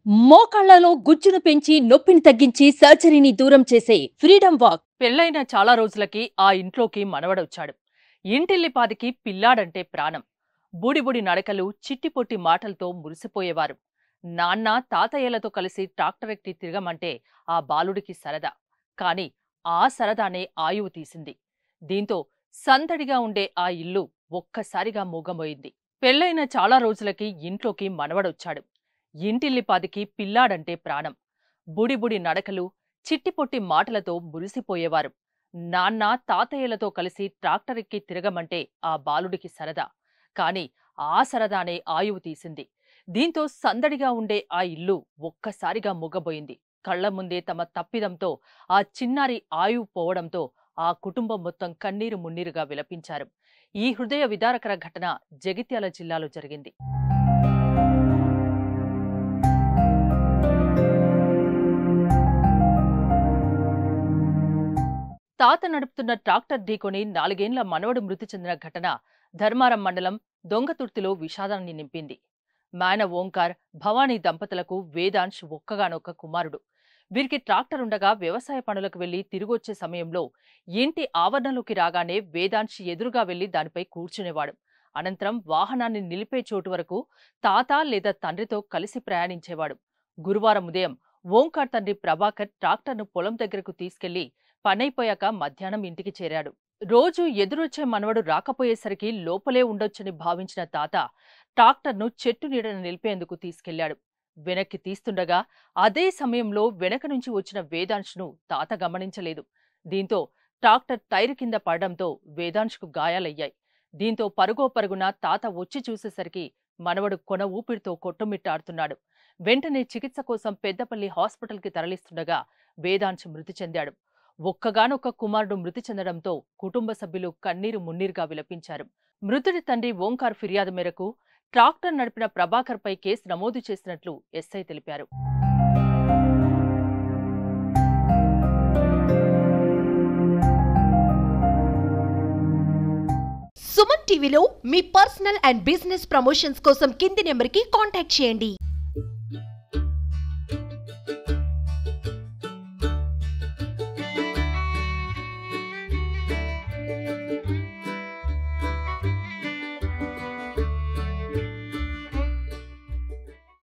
మోకాళ్లలో గుజ్జును పెంచి నొప్పిని తగ్గించి సర్జరీని దూరం చేసే ఫ్రీడమ్ వాక్. పెళ్లైన చాలా రోజులకి ఆ ఇంట్లోకి మనవడొచ్చాడు. ఇంటిల్లిపాదికి పిల్లాడంటే ప్రాణం. బుడిబుడి నడకలు, చిట్టిపొట్టి మాటలతో మురిసిపోయేవారు. నాన్న, తాతయ్యలతో కలిసి ట్రాక్టర్ ఎక్కి తిరగమంటే ఆ బాలుడికి సరదా. కాని ఆ సరదానే ఆయువు తీసింది. దీంతో సందడిగా ఉండే ఆ ఇల్లు ఒక్కసారిగా మూగమోయింది. పెళ్లైన చాలా రోజులకి ఇంట్లోకి మనవడొచ్చాడు. ఇంటిల్లిపాదికి పిల్లాడంటే ప్రాణం. బుడిబుడి నడకలు, చిట్టిపొట్టి మాటలతో మురిసిపోయేవారు. నాన్న, తాతయ్యలతో కలిసి ట్రాక్టర్ ఎక్కి తిరగమంటే ఆ బాలుడికి సరదా. కాని ఆ సరదానే ఆయువు తీసింది. దీంతో సందడిగా ఉండే ఆ ఇల్లు ఒక్కసారిగా మూగబోయింది. కళ్ల ముందే తమ తప్పిదంతో ఆ చిన్నారి ఆయువు పోవడంతో ఆ కుటుంబం మొత్తం కన్నీరు మున్నీరుగా విలపించారు. ఈ హృదయ విదారకర ఘటన జగిత్యాల జిల్లాలో జరిగింది. తాత నడుపుతున్న ట్రాక్టర్ ఢీకొని 4 ఏళ్ల మనవడు మృతి చెందిన ఘటన ధర్మారం మండలం దొంగతుర్తిలో విషాదాన్ని నింపింది. మేన ఓంకార్, భవానీ దంపతులకు వేదాంశ్ ఒక్కగానొక్క కుమారుడు. వీరికి ట్రాక్టర్ ఉండగా వ్యవసాయ పనులకు వెళ్లి తిరిగొచ్చే సమయంలో ఇంటి ఆవరణలోకి రాగానే వేదాంశ్ ఎదురుగా వెళ్లి దానిపై కూర్చునేవాడు. అనంతరం వాహనాన్ని నిలిపే చోటు వరకు తాత లేదా తండ్రితో కలిసి ప్రయాణించేవాడు. గురువారం ఉదయం ఓంకార్ తండ్రి ప్రభాకర్ ట్రాక్టర్ను పొలం దగ్గరకు తీసుకెళ్లి పనైపోయాక మధ్యాహ్నం ఇంటికి చేరాడు. రోజు ఎదురొచ్చే మనవడు రాకపోయేసరికి లోపలే ఉండొచ్చని భావించిన తాత ట్రాక్టర్ను చెట్టు నీడన నిలిపేందుకు తీసుకెళ్లాడు. వెనక్కి తీస్తుండగా అదే సమయంలో వెనక నుంచి వచ్చిన వేదాంశ్ను తాత గమనించలేదు. దీంతో ట్రాక్టర్ టైరు కింద పడడంతో వేదాంశ్కు గాయాలయ్యాయి. దీంతో పరుగో పరుగున తాత వచ్చి చూసేసరికి మనవడు కొన ఊపిరితో కొట్టుమిట్టాడుతున్నాడు. వెంటనే చికిత్స కోసం పెద్దపల్లి హాస్పిటల్కి తరలిస్తుండగా వేదాంశ్ మృతి చెందాడు. ఒక్కగానొక్క కుమారుడు మృతి చెందడంతో కుటుంబ సభ్యులు కన్నీరు మున్నీరుగా విలపించారు. మృతుడి తండ్రి ఓంకార్ ఫిర్యాదు మేరకు ట్రాక్టర్ నడిపిన ప్రభాకర్ పై కేసు నమోదు చేసినట్లు ఎస్ఐ తెలిపారు. సుమన్ టీవీలో మీ పర్సనల్ అండ్ బిజినెస్ ప్రమోషన్స్ కోసం కింది నెంబర్కి కాంటాక్ట్ చేయండి.